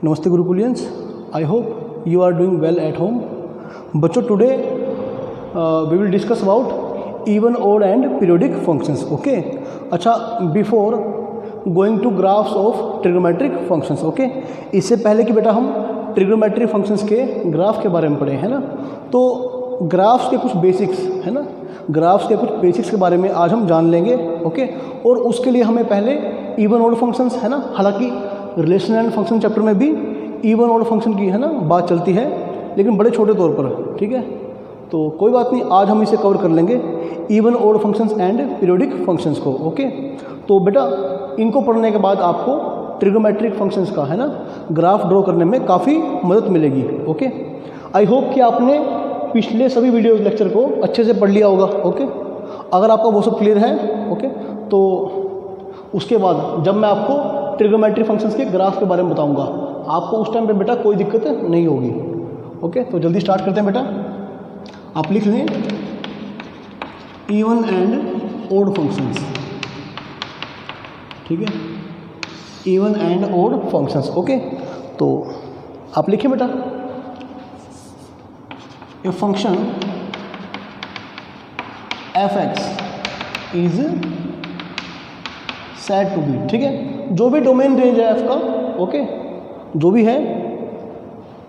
नमस्ते गुरुकुलियंस, I hope you are doing well at home. बच्चों, today we will discuss about even odd and periodic functions. Okay, अच्छा, before going to graphs of trigonometric functions. Okay, इससे पहले कि बेटा हम ट्रिग्नोमेट्रिक फंक्शंस के ग्राफ के बारे में पढ़े, है ना, तो ग्राफ्स के कुछ बेसिक्स, है ना, ग्राफ्स के कुछ बेसिक्स के बारे में आज हम जान लेंगे। ओके, और उसके लिए हमें पहले इवन ओड फंक्शंस, है ना, हालांकि रिलेशन एंड फंक्शन चैप्टर में भी इवन ओड फंक्शन की, है ना, बात चलती है, लेकिन बड़े छोटे तौर पर। ठीक है, तो कोई बात नहीं, आज हम इसे कवर कर लेंगे, even odd functions and periodic functions को। ओके, तो बेटा इनको पढ़ने के बाद आपको ट्रिग्नोमेट्रिक फंक्शंस का, है ना, ग्राफ ड्रॉ करने में काफ़ी मदद मिलेगी। ओके, आई होप कि आपने पिछले सभी वीडियो लेक्चर को अच्छे से पढ़ लिया होगा। ओके, अगर आपका वो सब क्लियर है, ओके, तो उसके बाद जब मैं आपको ट्रिग्नोमेट्रिक फंक्शंस के ग्राफ के बारे में बताऊंगा, आपको उस टाइम पे बेटा कोई दिक्कत नहीं होगी। ओके, तो जल्दी स्टार्ट करते हैं बेटा। आप लिख लें इवन एंड ओड फंक्शंस। ठीक है, even and odd functions. Okay, तो आप लिखिए बेटा, a function F x is said to be. ठीक है, जो भी डोमेन रेंज है एफ का, ओके, जो भी है,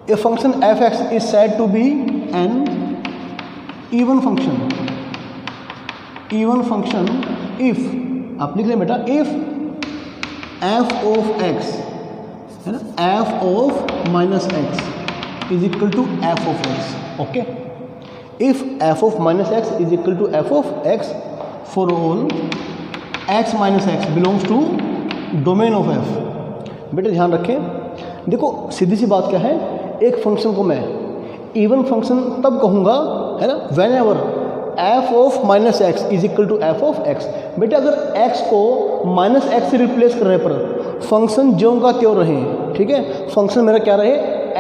a function F x is said to be an even function. Even function if, आप लिख लें बेटा, इफ एफ ऑफ एक्स, है ना, f of minus x is equal to F of x. Okay, if f of minus x is equal to F of x for all x minus x belongs to domain of f. बेटे ध्यान रखें, देखो सीधी सी बात क्या है, एक function को मैं इवन फंक्शन तब कहूँगा, है ना, whenever f of minus x is equal to F of x. बेटे अगर एक्स को माइनस एक्स से रिप्लेस करने पर फंक्शन ज्यों का त्यों रहे, ठीक है, फंक्शन मेरा क्या रहे,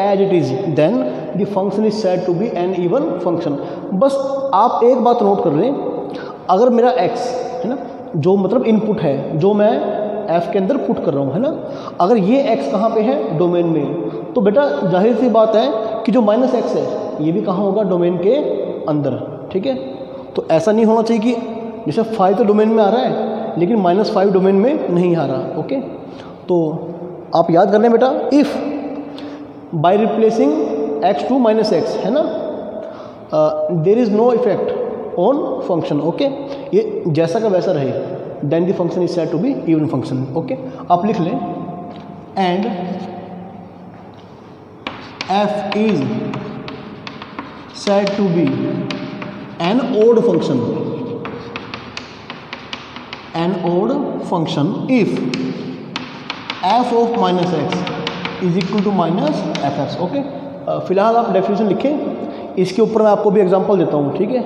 as it is, then the function is said to be an even function. बस आप एक बात नोट कर लें, अगर मेरा एक्स, है ना, जो मतलब इनपुट है, जो मैं एफ के अंदर पुट कर रहा हूँ, है ना, अगर ये एक्स कहाँ पे है, डोमेन में, तो बेटा जाहिर सी बात है कि जो माइनस एक्स है ये भी कहाँ होगा, डोमेन के अंदर। ठीक है, तो ऐसा नहीं होना चाहिए कि जैसे 5 तो डोमेन में आ रहा है लेकिन -5 डोमेन में नहीं आ रहा। ओके, तो आप याद कर लें बेटा, if by replacing x to minus x, है ना, there is no effect on function. Okay, ये जैसा का वैसा रहे, then the function is said to be even function. Okay, आप लिख लें and f is said to be an odd function, an odd function if f of minus x is equal to minus f x. Okay, फिलहाल आप definition लिखें, इसके ऊपर मैं आपको भी एग्जांपल देता हूँ। ठीक है,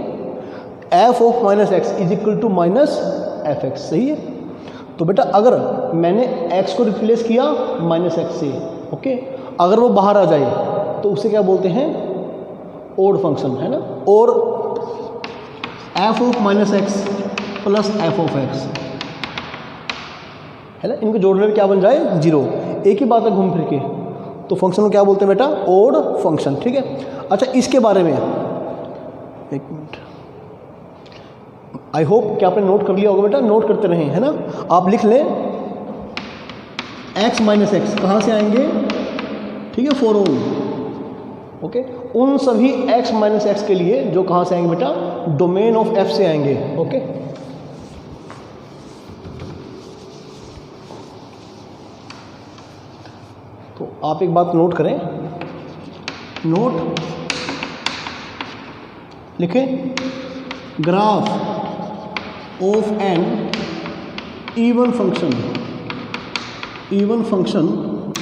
f of minus x is equal to minus f x, सही है। तो बेटा अगर मैंने एक्स को रिप्लेस किया माइनस एक्स से, ओके, अगर वो बाहर आ जाए तो उसे क्या बोलते हैं, ओड फंक्शन, है ना, और F of minus x plus F of x, है ना, इनको जोड़ने में क्या बन जाए, 0। एक ही बात है घूम फिर के, तो फंक्शन को क्या बोलते हैं बेटा, ओड फंक्शन। ठीक है, अच्छा, इसके बारे में एक मिनट, आई होप कि आपने नोट कर लिया होगा बेटा, नोट करते रहें, है ना। आप लिख लें x माइनस एक्स कहाँ से आएंगे, ठीक है, फॉर ऑल। ओके, उन सभी x माइनस एक्स के लिए जो कहाँ से आएंगे बेटा, डोमेन ऑफ f से आएंगे। ओके, तो आप एक बात नोट करें, नोट लिखें, graph of an even function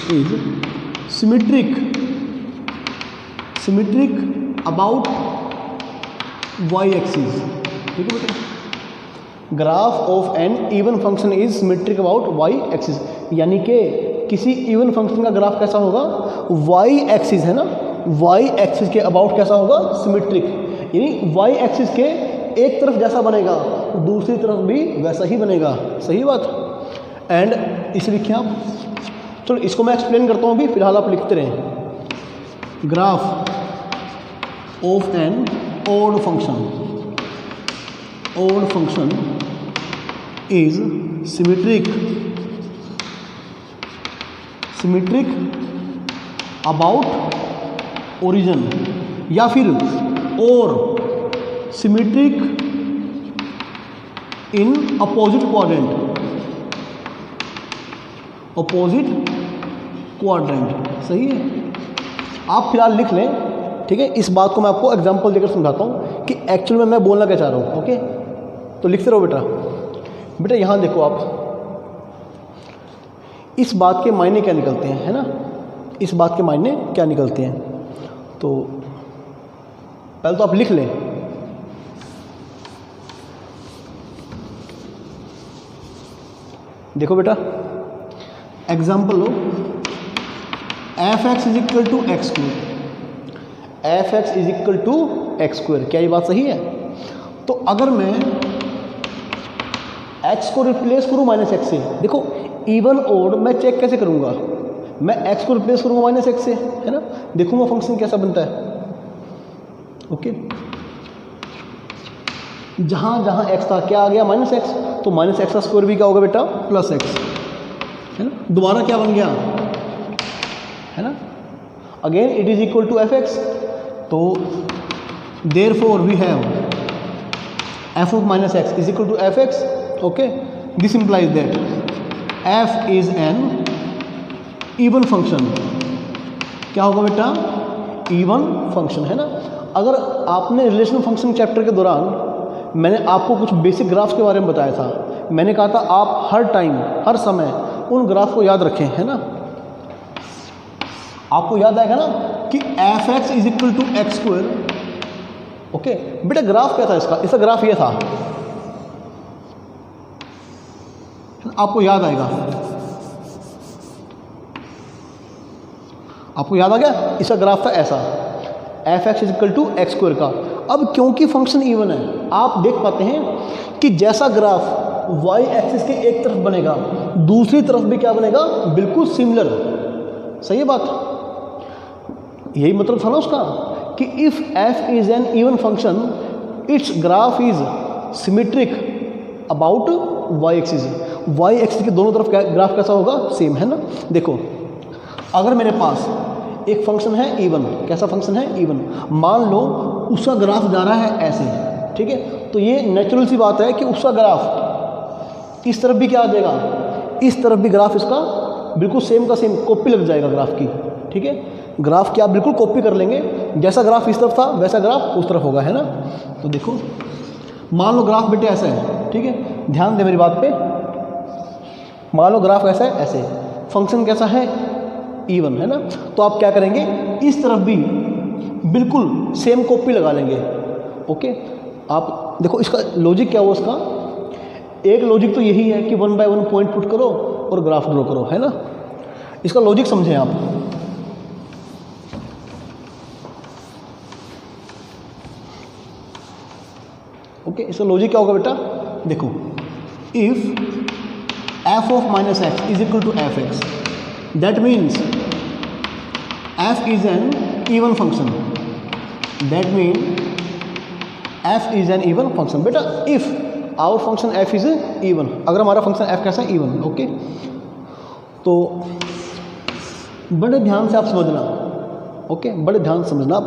is symmetric about y axis। ठीक है बेटा, graph of an even function is symmetric about y axis, यानी कि किसी इवन फंक्शन का ग्राफ कैसा होगा, y एक्सिस, है ना, y एक्सिस के अबाउट कैसा होगा, सिमेट्रिक, यानी y एक्सिस के एक तरफ जैसा बनेगा दूसरी तरफ भी वैसा ही बनेगा, सही बात। एंड इसे लिखिए आप, चलो इसको मैं एक्सप्लेन करता हूँ अभी, फिलहाल आप लिखते रहें। Graph of an odd function is symmetric about origin, या फिर और सिमेट्रिक इन अपोजिट क्वाड्रेंट। सही है, आप फिलहाल लिख लें, ठीक है। इस बात को मैं आपको एग्जांपल देकर समझाता हूँ कि एक्चुअल में मैं बोलना क्या चाह रहा हूँ। ओके, तो लिखते रहो बेटा यहाँ देखो आप, इस बात के मायने क्या निकलते हैं, है ना, इस बात के मायने क्या निकलते हैं। तो पहले तो आप लिख लें, देखो बेटा एग्जाम्पल लो, f x is equal to x square, क्या ये बात सही है? तो अगर मैं x को रिप्लेस करूँ माइनस एक्स से, देखो इवन ओड मैं चेक कैसे करूँगा, मैं x को रिप्लेस करूँगा माइनस एक्स से, है ना, देखूँगा फंक्शन कैसा बनता है। ओके, जहाँ जहाँ x था क्या आ गया माइनस एक्स, तो माइनस एक्स का स्क्वायर भी क्या होगा बेटा प्लस एक्स, है ना, दोबारा क्या बन गया, है ना, again it is equal to f x. तो therefore we have f of minus x is equal to f x. Okay, this implies that f is an even function. क्या होगा बेटा, इवन फंक्शन, है ना। अगर आपने रिलेशनल फंक्शन चैप्टर के दौरान मैंने आपको कुछ बेसिक ग्राफ्स के बारे में बताया था, मैंने कहा था आप हर टाइम हर समय उन ग्राफ को याद रखें, है ना। आपको याद आएगा ना कि f x is equal to x square. Okay बेटा, ग्राफ क्या था इसका ग्राफ ये था, आपको याद आएगा, आपको याद आ गया, इसका ग्राफ था ऐसा, f x is equal to x square का। अब क्योंकि फंक्शन इवन है, आप देख पाते हैं कि जैसा ग्राफ वाई एक्सिस के एक तरफ बनेगा दूसरी तरफ भी क्या बनेगा, बिल्कुल सिमिलर। सही है बात, यही मतलब था ना उसका कि if f is an even function its graph is symmetric about y axis. Y axis के दोनों तरफ ग्राफ कैसा होगा, सेम, है ना। देखो अगर मेरे पास एक फंक्शन है इवन, कैसा फंक्शन है इवन, मान लो उसका ग्राफ जा रहा है ऐसे, ठीक है, तो ये नेचुरल सी बात है कि उसका ग्राफ इस तरफ भी क्या आ जाएगा, इस तरफ भी ग्राफ इसका बिल्कुल सेम का सेम कॉपी लग जाएगा ग्राफ की, ठीक है। ग्राफ की आप बिल्कुल कॉपी कर लेंगे, जैसा ग्राफ इस तरफ था वैसा ग्राफ उस तरफ होगा, है ना। तो देखो मान लो ग्राफ बेटे ऐसा है, ठीक है, ध्यान दे मेरी बात पे, मान लो ग्राफ ऐसा है ऐसे, फंक्शन कैसा है इवन, है ना। तो आप क्या करेंगे, इस तरफ भी बिल्कुल सेम कॉपी लगा लेंगे। ओके, आप देखो इसका लॉजिक क्या हुआ, उसका एक लॉजिक तो यही है कि 1 बाय 1 पॉइंट पुट करो और ग्राफ ड्रॉ करो, है ना। इसका लॉजिक समझें आप। ओके, इसका लॉजिक क्या होगा बेटा, देखो if f of minus x is equal to f x, that means f is an even function, that mean f is an even function. बेटा if our function f is even, अगर हमारा function F कैसा है even, okay, तो बड़े ध्यान से आप समझना, ओके, बड़े ध्यान से समझना।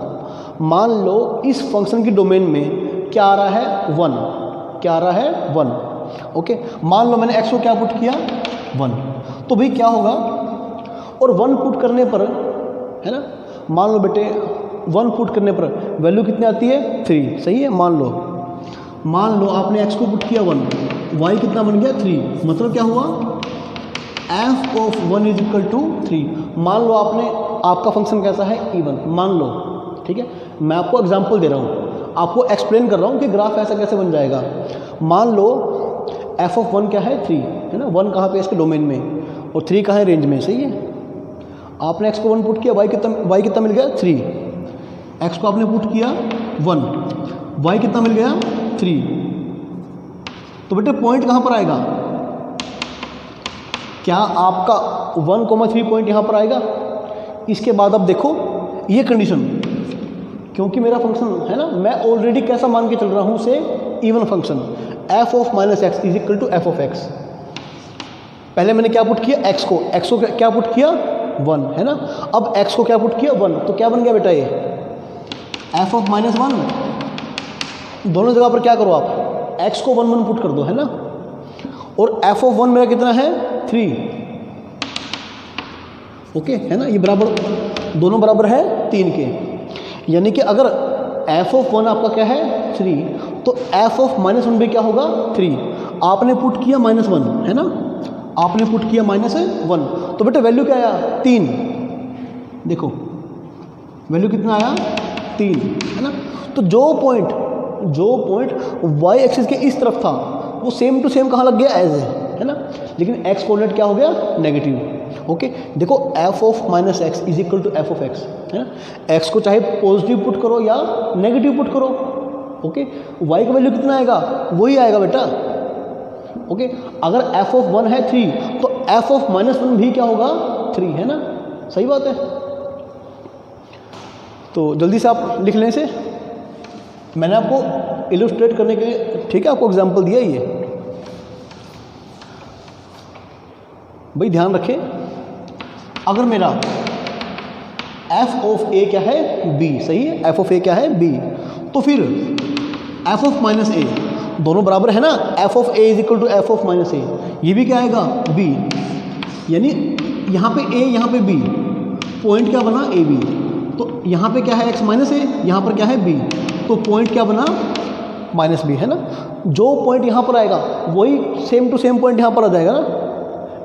मान लो इस फंक्शन की डोमेन में क्या आ रहा है 1, क्या आ रहा है 1, ओके। मान लो मैंने x को क्या पुट किया 1, तो भाई क्या होगा, और 1 पुट करने पर, है ना, मान लो बेटे 1 पुट करने पर वैल्यू कितनी आती है 3, सही है। मान लो आपने x को पुट किया 1, y कितना बन गया 3, मतलब क्या हुआ, f of 1 is equal to 3। मान लो आपका फंक्शन कैसा है इवन, मान लो, ठीक है, मैं आपको एग्जांपल दे रहा हूँ, आपको एक्सप्लेन कर रहा हूँ कि ग्राफ ऐसा कैसे बन जाएगा। मान लो f ऑफ 1 क्या है 3, है ना, 1 कहाँ पे इसके डोमेन में और 3 कहाँ है रेंज में, सही है। आपने x को 1 पुट किया, y कितना मिल गया 3, x को आपने पुट किया 1, y कितना मिल गया 3, तो बेटे पॉइंट कहाँ पर आएगा, क्या आपका 1,3 पॉइंट यहाँ पर आएगा? इसके बाद अब देखो ये कंडीशन, क्योंकि मेरा फंक्शन है ना, मैं ऑलरेडी कैसा मान के चल रहा हूँ से even function f of minus x is equal to f of x। पहले मैंने क्या पुट किया? x को क्या पुट किया? 1 है ना। अब x को क्या पुट किया? 1, तो क्या बन गया बेटा ये f ऑफ माइनस 1। दोनों जगह पर क्या करो आप, x को 1 1 पुट कर दो है ना, और f ऑफ 1 मेरा कितना है? 3। ओके है ना, ये बराबर, दोनों बराबर है 3 के। यानी कि अगर f ऑफ 1 आपका क्या है? 3, तो f ऑफ माइनस 1 भी क्या होगा? 3। आपने पुट किया -1 है ना, आपने पुट किया -1, तो बेटा वैल्यू क्या आया? 3। देखो वैल्यू कितना आया? 3 है ना। तो जो पॉइंट y एक्सिस के इस तरफ था वो सेम टू सेम कहाँ लग गया? एज है ना, लेकिन x कोऑर्डिनेट क्या हो गया? नेगेटिव। ओके देखो f of minus x is equal to f of x है ना, x को चाहे पॉजिटिव पुट करो या नेगेटिव पुट करो। ओके y का वैल्यू कितना आएगा? वही आएगा बेटा। ओके अगर f ऑफ 1 है 3, तो f ऑफ माइनस 1 भी क्या होगा? 3 है ना, सही बात है। तो जल्दी से आप लिख लें इसे, मैंने आपको इलस्ट्रेट करने के लिए, ठीक है, आपको एग्जांपल दिया ही है भाई, ध्यान रखें। अगर मेरा f ऑफ a क्या है? b, सही है, f ऑफ a क्या है? b, तो फिर f ऑफ माइनस a, दोनों बराबर है ना, f of a is equal to f of minus a, ये भी क्या आएगा? b, यानी यहाँ पे a यहाँ पे b, पॉइंट क्या बना? a b, तो यहाँ पे क्या है? x माइनस a, यहाँ पर क्या है? b, तो पॉइंट क्या बना? माइनस b है ना। जो पॉइंट यहाँ पर आएगा वही सेम टू सेम पॉइंट यहाँ पर आ जाएगा ना,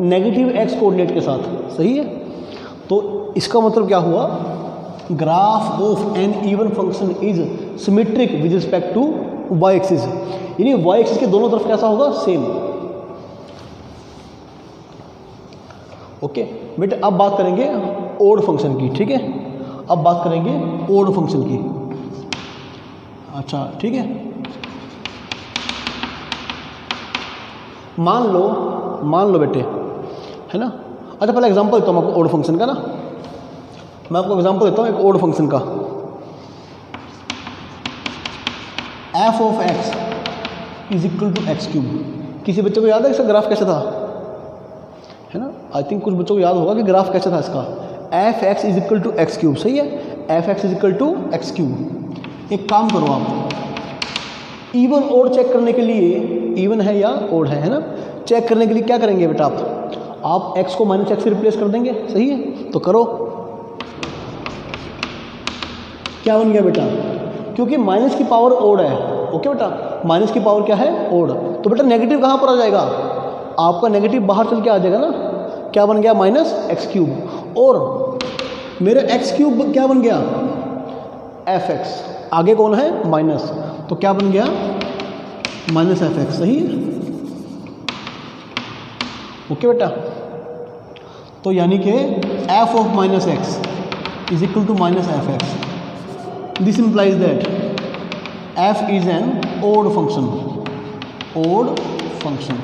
नेगेटिव x कोऑर्डिनेट के साथ, सही है। तो इसका मतलब क्या हुआ? Graph of an even function is symmetric with respect to y axis, यानी y एक्सिस के दोनों तरफ कैसा होगा? सेम। ओके बेटे अब बात करेंगे ओड फंक्शन की, ठीक है, अब बात करेंगे ओड फंक्शन की। अच्छा ठीक है, मान लो बेटे है ना। अच्छा पहले एग्जांपल देता हूँ आपको ओड फंक्शन का ना, मैं आपको एग्जांपल देता हूँ एक ओड फंक्शन का। f of x is equal to x cube. किसी बच्चे को याद है इसका ग्राफ कैसे था? है ना, आई थिंक कुछ बच्चों को याद होगा कि ग्राफ कैसे था इसका। F x is equal to x cube, सही है, f x is equal to x cube. एक काम करो आप, इवन ओड चेक करने के लिए, इवन है या ओड है ना, चेक करने के लिए क्या करेंगे बेटा आप x को माइनस एक्स से रिप्लेस कर देंगे, सही है, तो करो। क्या बन गया बेटा? क्योंकि माइनस की पावर ओड है, ओके बेटा, माइनस की पावर क्या है? ओड, तो बेटा नेगेटिव कहाँ पर आ जाएगा? आपका नेगेटिव बाहर चल के आ जाएगा ना। क्या बन गया? माइनस एक्स क्यूब, और मेरा एक्स क्यूब क्या बन गया? एफ एक्स, आगे कौन है? माइनस, तो क्या बन गया? माइनस एफ एक्स, सही है, ओके बेटा। तो यानी कि f of minus x is equal to minus f x. This implies that f is an odd function, odd function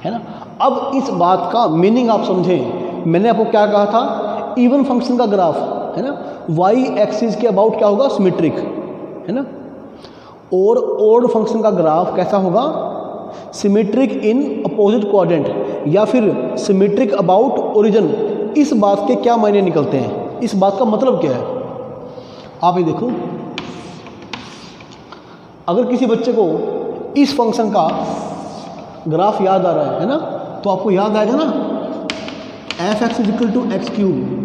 है ना। अब इस बात का मीनिंग आप समझें, मैंने आपको क्या कहा था? इवन फंक्शन का ग्राफ है ना, वाई एक्सिस के अबाउट क्या होगा? सिमेट्रिक है ना, और ओड फंक्शन का ग्राफ कैसा होगा? सिमेट्रिक इन अपोजिट क्वाड्रेंट, या फिर सिमेट्रिक अबाउट ओरिजिन। इस बात के क्या मायने निकलते हैं? इस बात का मतलब क्या है? आप ये देखो, अगर किसी बच्चे को इस फंक्शन का ग्राफ याद आ रहा है ना, तो आपको याद आएगा ना, f x is equal to x cube,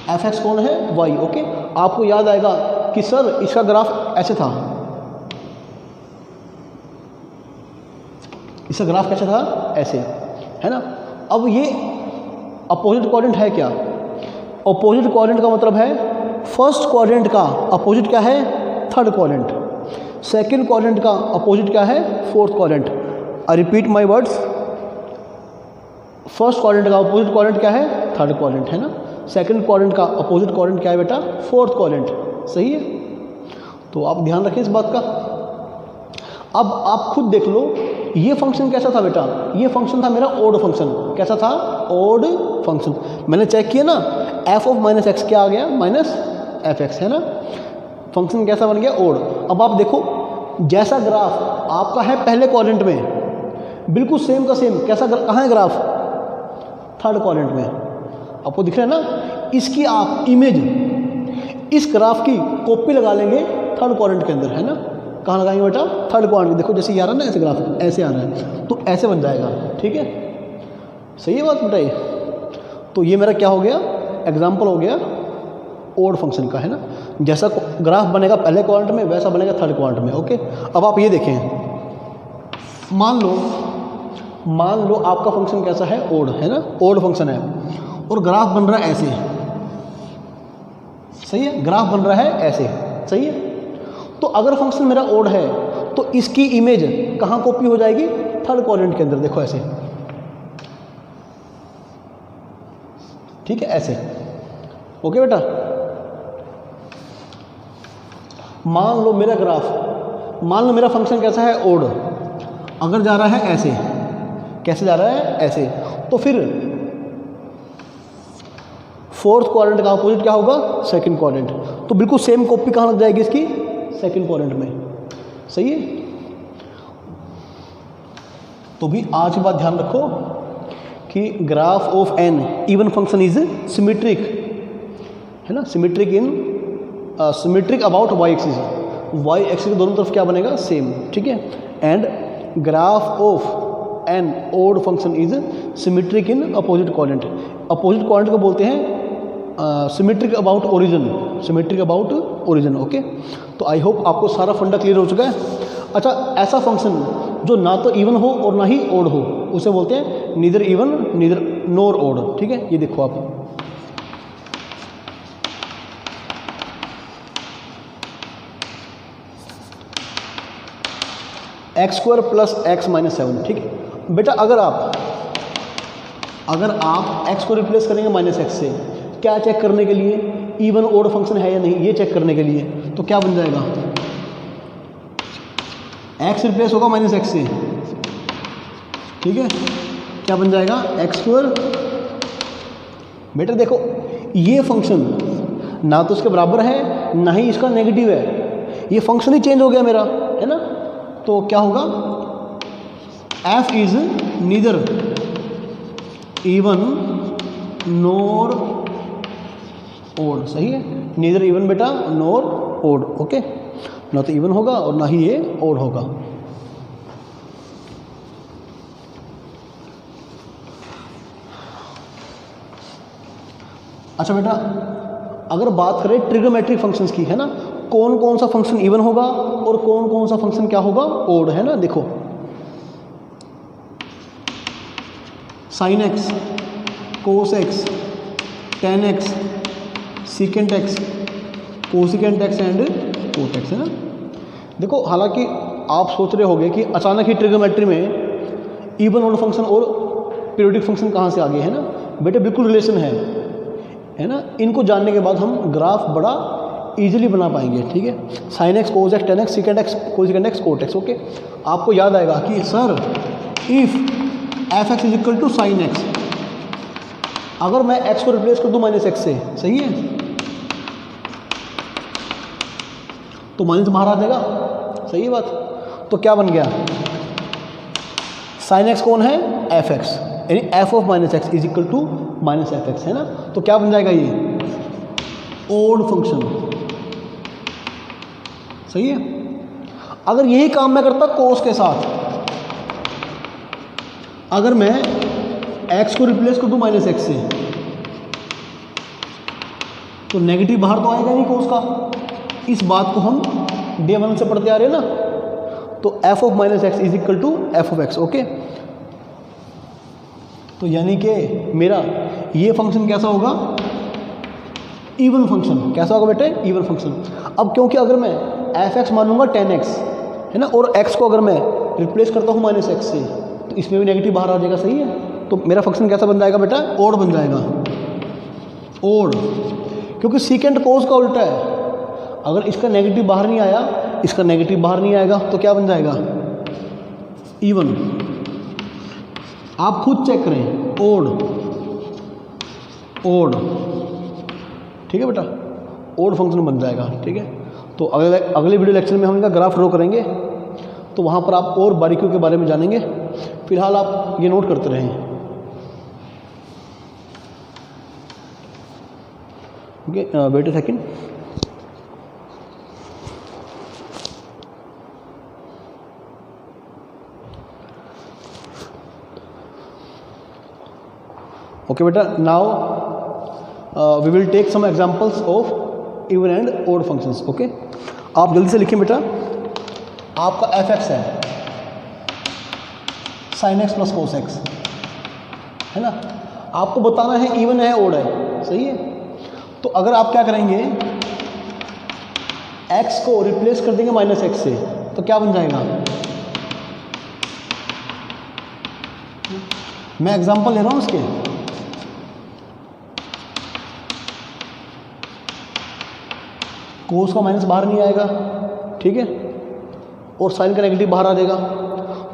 f x कौन है? Y, okay. आपको याद आएगा कि सर इसका ग्राफ ऐसे था, इसका ग्राफ कैसा था? ऐसे, है ना। अब ये अपोजिट क्वाड्रेंट है क्या? अपोजिट क्वाड्रेंट का मतलब है फर्स्ट क्वाड्रेंट का अपोजिट क्या है? Third quadrant. सेकंड क्वाड्रेंट का अपोजिट क्या है? Fourth quadrant. I repeat my words, first quadrant का अपोजिट क्वाड्रेंट क्या है? थर्ड क्वाड्रेंट, है ना। सेकंड क्वाड्रेंट का अपोजिट क्वाड्रेंट क्या है बेटा? फोर्थ क्वाड्रेंट, सही है। तो आप ध्यान रखें इस बात का। अब आप खुद देख लो ये फंक्शन कैसा था बेटा, ये फंक्शन था मेरा ओड फंक्शन। कैसा था, ओड फंक्शन। मैंने चेक किया ना, एफ ऑफ माइनस एक्स क्या आ गया, माइनस एफ एक्स, है ना। फंक्शन कैसा बन गया, ओड। अब आप देखो, जैसा ग्राफ आपका है पहले क्वाड्रेंट में, बिल्कुल सेम का सेम, कैसा कहाँ है ग्राफ, थर्ड क्वाड्रेंट में। आपको दिख रहा है ना, इसकी आप इमेज इस ग्राफ की कॉपी लगा लेंगे थर्ड क्वाड्रेंट के अंदर, है ना। कहाँ लगाएंगे बेटा, थर्ड क्वाड्रेंट। देखो जैसे ये आ रहा है ना, ऐसे ग्राफ ऐसे आ रहा है, तो ऐसे बन जाएगा, ठीक है। सही है बात बेटा ये। तो ये मेरा क्या हो गया, एग्जाम्पल हो गया ओड फंक्शन का, है ना। जैसा ग्राफ बनेगा पहले क्वाड्रेंट में, वैसा बनेगा थर्ड क्वाड्रेंट में, ओके। अब आप ये देखें, मान लो आपका फंक्शन कैसा है, ओड, है ना, ओड फंक्शन है, और ग्राफ बन रहा है ऐसे, सही है, ग्राफ बन रहा है ऐसे, सही है। तो अगर फंक्शन मेरा ओड है तो इसकी इमेज कहाँ कॉपी हो जाएगी, थर्ड क्वाड्रेंट के अंदर। देखो ऐसे, ठीक है, ऐसे, ओके बेटा। मान लो मेरा ग्राफ, मान लो मेरा फंक्शन कैसा है, ओड, अगर जा रहा है ऐसे, कैसे जा रहा है, ऐसे, तो फिर फोर्थ क्वाड्रेंट का अपोजिट क्या होगा, सेकंड क्वाड्रेंट। तो बिल्कुल सेम कॉपी कहाँ लग जाएगी इसकी, सेकंड क्वाड्रेंट में, सही है। तो भी आज की बात ध्यान रखो कि graph of an even function is symmetric, है ना, symmetric about y axis, y axis के दोनों तरफ क्या बनेगा, सेम, ठीक है। And graph of an odd function is symmetric in opposite quadrant. Opposite quadrant को बोलते हैं symmetric about origin, symmetric about origin, okay. तो आई होप आपको सारा फंडा क्लियर हो चुका है। अच्छा, ऐसा फंक्शन जो ना तो इवन हो और ना ही ओड हो, उसे बोलते हैं neither even neither nor odd, ठीक है। ये देखो आप, x square plus x minus 7, ठीक है बेटा। अगर आप एक्स को रिप्लेस करेंगे माइनस एक्स से, क्या चेक करने के लिए, इवन ओड फंक्शन है या नहीं, ये चेक करने के लिए, तो क्या बन जाएगा, एक्स रिप्लेस होगा माइनस एक्स से, ठीक है, क्या बन जाएगा, एक्स स्क्वायर। बेटा देखो, ये फंक्शन ना तो इसके बराबर है ना ही इसका नेगेटिव है, ये फंक्शन ही चेंज हो गया मेरा, है ना। तो क्या होगा, f is neither even nor odd, सही है, नीदर इवन बेटा नोर ओड, ओके। ना तो इवन होगा और ना ही ये ओड होगा। अच्छा बेटा, अगर बात करें ट्रिग्नोमेट्रिक फंक्शंस की, है ना, कौन कौन सा फंक्शन इवन होगा और कौन कौन सा फंक्शन क्या होगा, ओड, है ना। देखो, sine x, cos x, tan x, secant x, cosecant x and cot x, है ना। देखो, हालांकि आप सोच रहे होंगे कि अचानक ही ट्रिग्नोमेट्री में इवन ओड फंक्शन और पीरियोडिक फंक्शन कहाँ से आ गए, है ना। बेटे बिल्कुल रिलेशन है ना। इनको जानने के बाद हम ग्राफ बड़ा इजीली बना पाएंगे, ठीक है। Sine x, cos x, tan x, secant x, cosecant x, cot x, okay. आपको याद आएगा कि sir if f x is equal to sine x, अगर मैं एक्स को रिप्लेस कर दूं माइनस एक्स से, सही है, तो माइनस बाहर आ जाएगा, सही है बात। तो क्या बन गया, साइन एक्स कौन है, एफ एक्स, यानी f of minus x is equal to minus f x, है ना। तो क्या बन जाएगा, ये ओड फंक्शन, सही है। अगर यही काम मैं करता कोस के साथ, अगर मैं एक्स को रिप्लेस कर दूं माइनस एक्स से, तो नेगेटिव बाहर तो आएगा नहीं कोस का। इस बात को हम डे 1 से पढ़ते आ रहे हैं ना। तो f of minus x is equal to F of x, okay. तो यानी कि मेरा ये फंक्शन कैसा होगा, इवन फंक्शन। कैसा होगा बेटे, इवन फंक्शन। अब क्योंकि अगर मैं एफ एक्स मानूंगा 10x, है ना, और x को अगर मैं रिप्लेस करता हूँ माइनस एक्स से, तो इसमें भी नेगेटिव बाहर आ जाएगा, सही है। तो मेरा फंक्शन कैसा बन जाएगा बेटा, ओड बन जाएगा, ओड। क्योंकि सीकेंट कोस का उल्टा है, अगर इसका नेगेटिव बाहर नहीं आया, इसका नेगेटिव बाहर नहीं आएगा, तो क्या बन जाएगा, इवन, आप खुद चेक करें, ओड, ठीक है बेटा, ओड फंक्शन बन जाएगा। ठीक है, तो अगले वीडियो लेक्चर में हम इनका ग्राफ ड्रॉ करेंगे, तो वहाँ पर आप और बारीकियों के बारे में जानेंगे। फिलहाल आप ये नोट करते रहें। Okay, wait a second. Okay बेटा, now we will take some examples of even and odd functions. Okay, आप जल्दी से लिखें बेटा। आपका एफ एक्स है sine x plus cos x, है ना। आपको बताना है इवन है ओड है, सही है। तो अगर आप क्या करेंगे, एक्स को रिप्लेस कर देंगे माइनस एक्स से, तो क्या बन जाएगा। मैं एग्जांपल ले रहा हूं उसके। कोस का माइनस बाहर नहीं आएगा, ठीक है, और साइन का नेगेटिव बाहर आ जाएगा।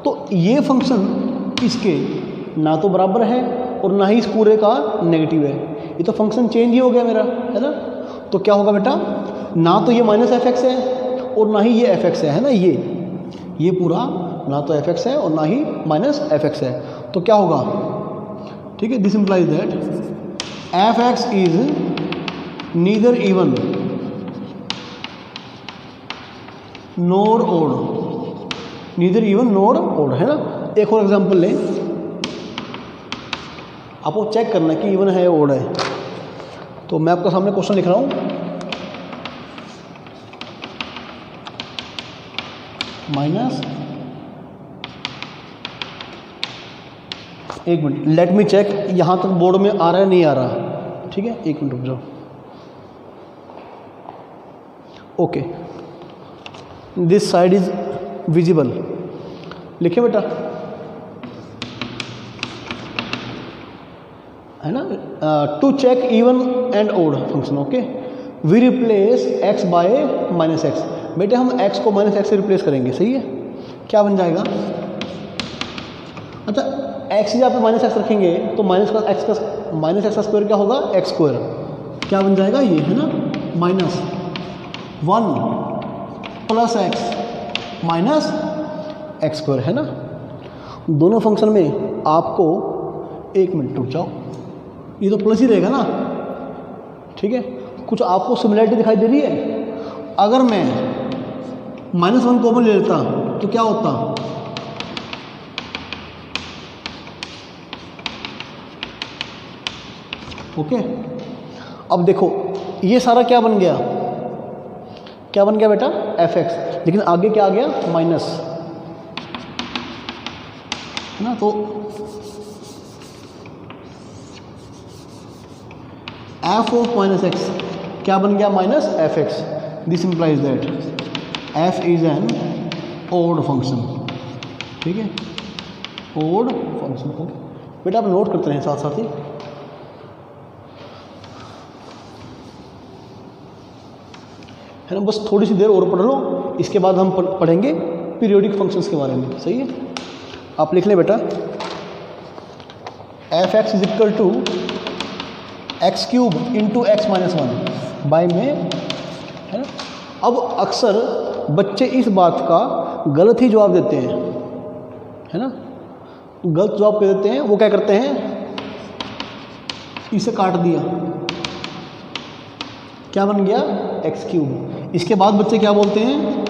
तो ये फंक्शन इसके ना तो बराबर है और ना ही इस पूरे का नेगेटिव है, ये तो फंक्शन चेंज ही हो गया मेरा, है ना। तो क्या होगा बेटा, ना तो ये माइनस एफ एक्स है और ना ही ये एफ एक्स है ना। ये पूरा ना तो एफ एक्स है और ना ही माइनस एफ एक्स है, तो क्या होगा, ठीक है। This implies that f x is neither even nor odd, neither even nor odd, है ना। एक और एग्जांपल लें, आपको चेक करना है कि इवन है ओड है। तो मैं आपके सामने क्वेश्चन लिख रहा हूं, माइनस, एक मिनट, लेट मी चेक यहां तक बोर्ड में आ रहा है नहीं आ रहा, ठीक है, एक मिनट रुक जाओ। Okay, this side is visible, लिखिए बेटा, है ना। To check even and odd function, okay, we replace x by minus x. बेटे हम एक्स को माइनस एक्स से रिप्लेस करेंगे, सही है। क्या बन जाएगा, अच्छा एक्स जहाँ पे माइनस एक्स रखेंगे तो माइनस एक्स का स्क्वायर क्या होगा, एक्स स्क्वायर, क्या बन जाएगा ये, है ना, minus 1 plus x minus x square, है ना। दोनों फंक्शन में आपको, एक मिनट रुक जाओ, ये तो प्लस ही रहेगा ना, ठीक है। कुछ आपको सिमिलरिटी दिखाई दे रही है। अगर मैं -1 कॉमन ले लेता तो क्या होता, ओके। अब देखो ये सारा क्या बन गया, बेटा, एफ एक्स, लेकिन आगे क्या आ गया, माइनस, है ना। तो एफ ऑफ माइनस एक्स क्या बन गया, minus f x. This implies that f is an odd function, ठीक है, ओड फंक्शन। ओके बेटा, आप नोट करते रहें साथ साथ ही, है ना। बस थोड़ी सी देर और पढ़ लो, इसके बाद हम पढ़ेंगे पीरियोडिक फंक्शंस के बारे में, सही है। आप लिख लें बेटा, f x is equal to x cube into x minus 1 by में, है ना। अब अक्सर बच्चे इस बात का गलत ही जवाब देते हैं, है ना, गलत जवाब दे देते हैं। वो क्या करते हैं, इसे काट दिया, क्या बन गया, एक्स क्यूब। इसके बाद बच्चे क्या बोलते हैं,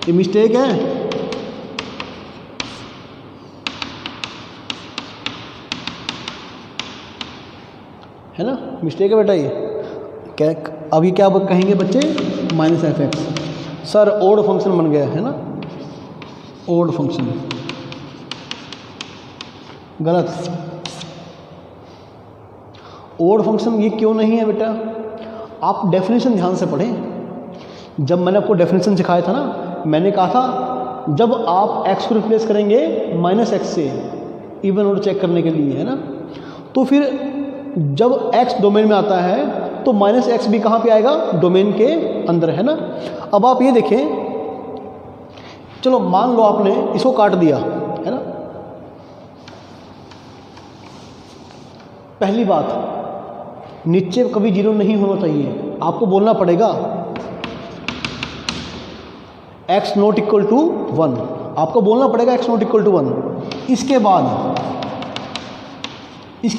ये मिस्टेक है ना, मिस्टेक है बेटा ये। क्या अभी क्या कहेंगे बच्चे, minus f x. Sir odd function बन गया, है ना, ओड फंक्शन, गलत। ओड फंक्शन ये क्यों नहीं है बेटा, आप डेफिनेशन ध्यान से पढ़ें। जब मैंने आपको डेफिनेशन सिखाया था ना, मैंने कहा था जब आप एक्स को रिप्लेस करेंगे माइनस एक्स से इवन ओड चेक करने के लिए, है ना, तो फिर जब एक्स डोमेन में आता है तो माइनस एक्स भी कहाँ पे आएगा, डोमेन के अंदर, है ना। अब आप ये देखें, चलो मान लो आपने इसको काट दिया, है ना, पहली बात, नीचे कभी जीरो नहीं होना चाहिए, आपको बोलना पड़ेगा x नॉट इक्वल टू 1, आपको बोलना पड़ेगा x नॉट इक्वल टू 1। इसके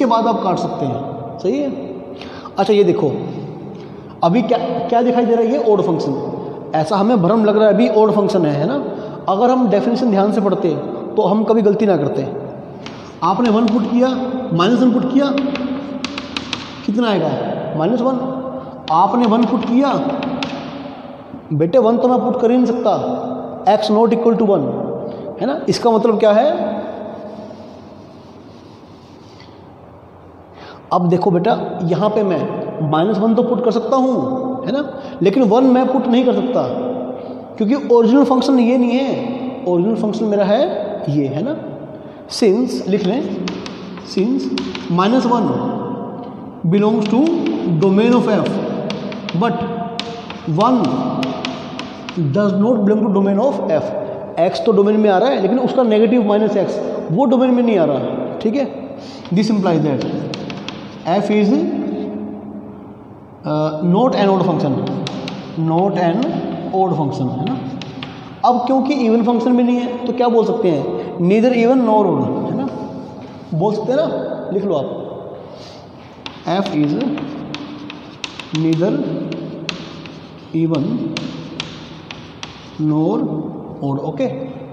बाद आप काट सकते हैं, सही है। अच्छा ये देखो, अभी क्या दिखाई दे रहा है, ये ओड फंक्शन, ऐसा हमें भ्रम लग रहा है अभी ओड फंक्शन है ना। अगर हम डेफिनेशन ध्यान से पढ़ते तो हम कभी गलती ना करते। आपने 1 पुट किया, -1 पुट किया, कितना आएगा -1। आपने 1 पुट किया, बेटे 1 तो मैं पुट कर ही नहीं सकता, x नॉट इक्वल टू 1 है ना। इसका मतलब क्या है, अब देखो बेटा यहाँ पे मैं -1 तो पुट कर सकता हूँ है ना, लेकिन 1 मैं पुट नहीं कर सकता क्योंकि ओरिजिनल फंक्शन ये नहीं है, ओरिजिनल फंक्शन मेरा है ये, है ना। सिंस लिख लें, since -1 belongs to domain of f but 1 does not belong to domain of f। x तो डोमेन में आ रहा है लेकिन उसका नेगेटिव -x वो डोमेन में नहीं आ रहा, ठीक है। This implies that f is not an odd function, not an odd function, है ना। अब क्योंकि इवन फंक्शन में नहीं है तो क्या बोल सकते हैं, नीदर इवन नॉर ओड, है ना, बोल सकते हैं ना। लिख लो आप, f is neither even nor odd. Okay,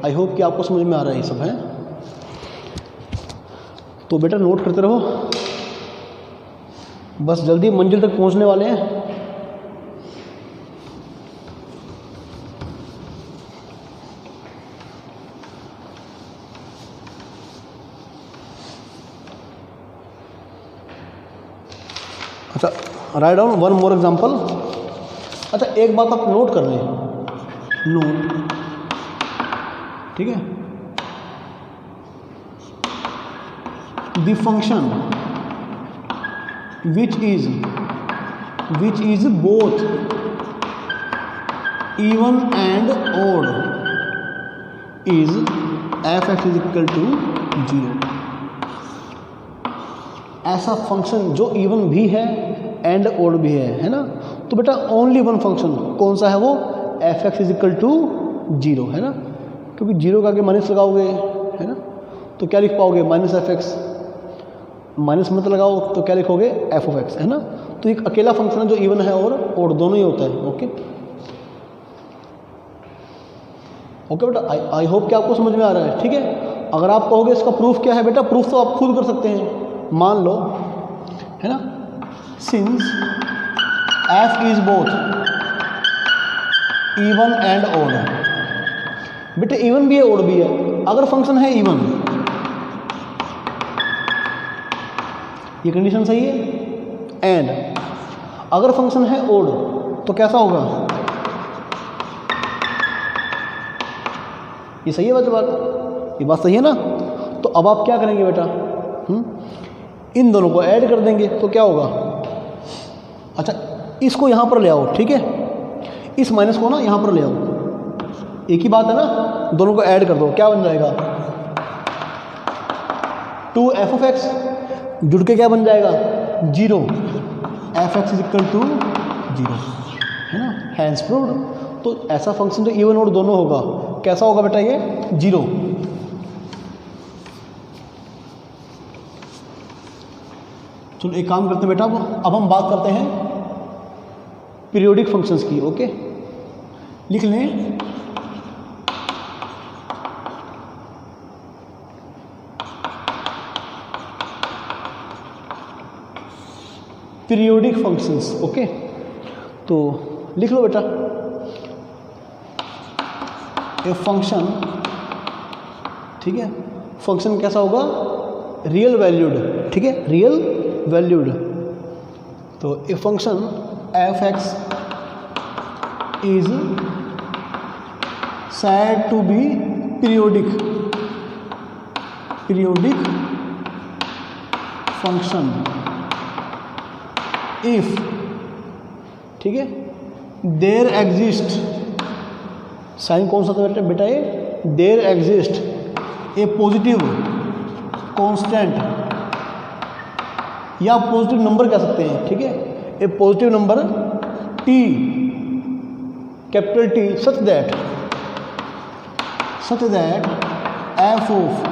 I hope कि आपको समझ में आ रहा है ये सब, है। तो बेटा नोट करते रहो, बस जल्दी मंजिल तक पहुंचने वाले हैं। अच्छा, write down one more example. अच्छा एक बात आप नोट कर लें, नोट, ठीक है, the function which is both even and odd is f(x) is equal to 0। ऐसा फंक्शन जो इवन भी है एंड ओड भी है ना। तो बेटा ओनली वन फंक्शन कौन सा है, वो f(x) is equal to 0, है ना। क्योंकि 0 का आगे माइनस लगाओगे, है ना, तो क्या लिख पाओगे -f(x), माइनस मत लगाओ तो क्या लिखोगे f(x), है ना। तो एक अकेला फंक्शन है जो इवन है और ओड दोनों ही होता है। ओके ओके बेटा, आई होप कि आपको समझ में आ रहा है, ठीक है। अगर आप कहोगे इसका प्रूफ क्या है, बेटा प्रूफ तो आप खुद कर सकते हैं। मान लो, है ना, since f is both even and odd, बेटा इवन भी है ओड भी है। अगर फंक्शन है इवन, ये कंडीशन सही है, एंड अगर फंक्शन है ओड तो कैसा होगा, ये सही है बात, ये बात सही है ना। तो अब आप क्या करेंगे बेटा, इन दोनों को ऐड कर देंगे तो क्या होगा। अच्छा इसको यहाँ पर ले आओ, ठीक है, इस माइनस को ना यहाँ पर ले आओ, एक ही बात है ना, दोनों को ऐड कर दो, क्या बन जाएगा 2f(x) जुड़ के क्या बन जाएगा 0, f(x) इज इक्वल टू 0, है ना, हैंस प्रूव्ड। तो ऐसा फंक्शन जो इवन और दोनों होगा कैसा होगा बेटा, ये 0। चलो एक काम करते हैं बेटा, अब हम बात करते हैं पीरियोडिक फंक्शंस की। ओके, लिख लें पीरियोडिक फंक्शंस। ओके, तो लिख लो बेटा, ए फंक्शन, ठीक है, फंक्शन कैसा होगा, रियल वैल्यूड, ठीक है, रियल वैल्यूड। तो a function f(x) is said to be periodic, periodic function if, ठीक है, देयर एग्जिस्ट, साइन कौन सा था बेटा ये, there exist a positive constant या आप पॉजिटिव नंबर कह सकते हैं, ठीक है। A positive number T, capital T, such that F of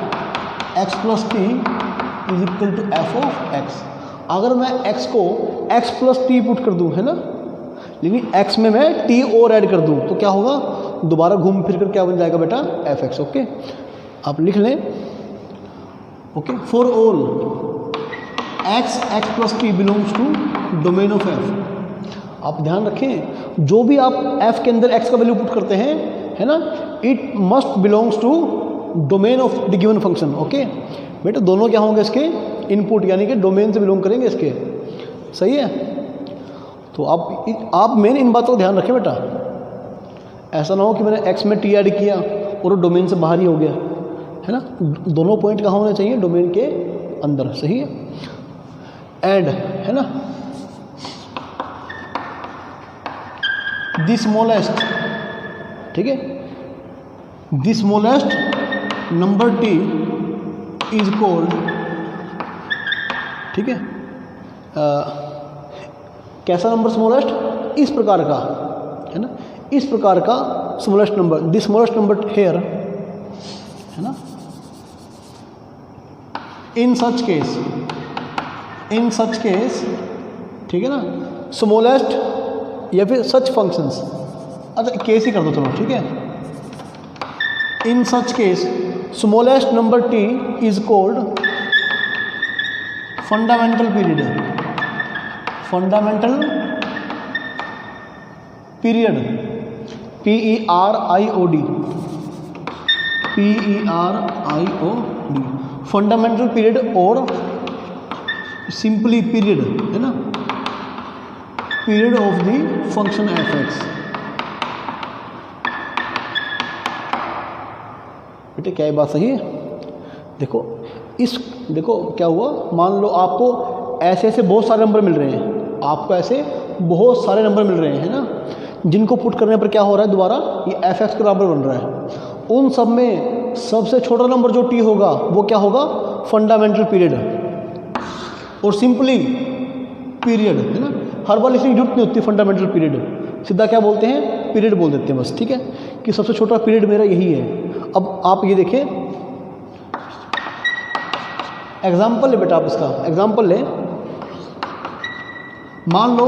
X plus T is equal to F of X. अगर मैं x को x प्लस टी पुट कर दूं, है ना, लेकिन x में मैं t और ऐड कर दूं तो क्या होगा, दोबारा घूम फिर कर क्या बन जाएगा बेटा, एफ एक्स। ओके, आप लिख लें। Okay, for all x plus t belongs to domain of f. आप ध्यान रखें, जो भी आप f के अंदर x का वैल्यू पुट करते हैं, है ना, it must belongs to domain of the given function. Okay बेटा, दोनों क्या होंगे इसके इनपुट, यानी कि डोमेन से बिलोंग करेंगे इसके, सही है। तो आप मेन इन बातों का ध्यान रखें बेटा, ऐसा ना हो कि मैंने x में t ऐड किया और डोमेन से बाहर ही हो गया, है ना। दोनों पॉइंट कहाँ होने चाहिए, डोमेन के अंदर, सही है। एंड, है ना, द स्मॉलेस्ट, ठीक है, the smallest number t is called, ठीक है, कैसा नंबर स्मॉलेस्ट, इस प्रकार का, है ना, इस प्रकार का smallest number, the smallest number here, है ना, इन सच केस, ठीक है ना, स्मॉलेस्ट या फिर सच फंक्शंस, अच्छा केस ही कर दो चलो, ठीक है। In such case smallest number t is called fundamental period, PERIOD, fundamental period और सिंपली पीरियड, है ना, period of the function F X. बेटे क्या ये बात सही है? देखो क्या हुआ, मान लो आपको ऐसे बहुत सारे नंबर मिल रहे हैं, आपको ऐसे बहुत सारे नंबर मिल रहे हैं, है ना, जिनको पुट करने पर क्या हो रहा है, दोबारा ये एफ एक्स के बराबर बन रहा है। उन सब में सबसे छोटा नंबर जो टी होगा वो क्या होगा, फंडामेंटल पीरियड और सिंपली पीरियड, है ना। हर बार लिखने की जरूरत नहीं होती फंडामेंटल पीरियड, सीधा क्या बोलते हैं, पीरियड बोल देते हैं बस, ठीक है, कि सबसे छोटा पीरियड मेरा यही है। अब आप ये देखें, एग्जाम्पल ले बेटा, आप इसका एग्जाम्पल ले। मान लो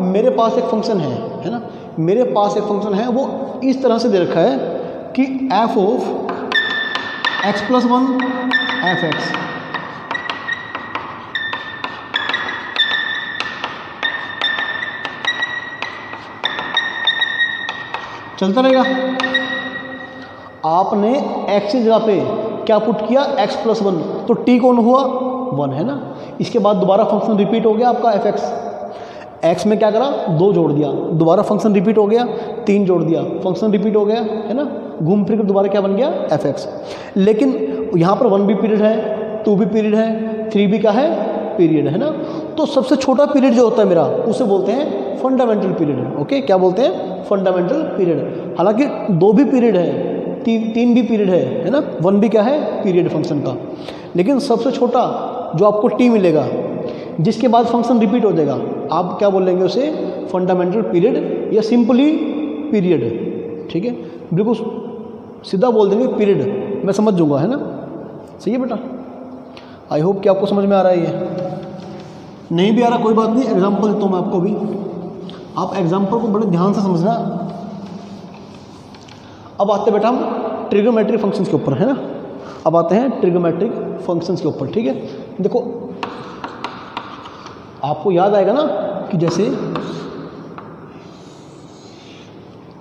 मेरे पास एक फंक्शन है ना, मेरे पास एक फंक्शन है, वो इस तरह से दे रखा है कि f of X plus 1 F x, चलता रहेगा। आपने x की जगह पे क्या पुट किया, x प्लस 1, तो t कौन हुआ, 1, है ना। इसके बाद दोबारा फंक्शन रिपीट हो गया आपका एफ एक्स, x में क्या करा, 2 जोड़ दिया, दोबारा फंक्शन रिपीट हो गया, 3 जोड़ दिया, फंक्शन रिपीट हो गया, है ना, घूम फिर कर दोबारा क्या बन गया, एफ एक्स। लेकिन यहाँ पर 1 भी पीरियड है, 2 भी पीरियड है, 3 भी क्या है, पीरियड, है ना। तो सबसे छोटा पीरियड जो होता है मेरा, उसे बोलते हैं फंडामेंटल पीरियड। ओके, क्या बोलते हैं, फंडामेंटल पीरियड। हालांकि 2 भी पीरियड है, 3 भी पीरियड है ना, 1 भी क्या है, पीरियड फंक्शन का। लेकिन सबसे छोटा जो आपको t मिलेगा, जिसके बाद फंक्शन रिपीट हो जाएगा, आप क्या बोलेंगे उसे, फंडामेंटल पीरियड या सिंपली पीरियड, ठीक है, बिल्कुल सीधा बोल देंगे पीरियड, मैं समझ जाऊंगा, है ना। सही है बेटा, आई होप कि आपको समझ में आ रहा है। ये नहीं भी आ रहा कोई बात नहीं, एग्जाम्पल देता हूँ मैं आपको भी, आप एग्जाम्पल को बड़े ध्यान से समझना। अब आते हैं बेटा हम ट्रिग्नोमेट्रिक फंक्शंस के ऊपर, है ना। अब आते हैं ट्रिग्नोमेट्रिक फंक्शंस के ऊपर, ठीक है। देखो आपको याद आएगा ना कि जैसे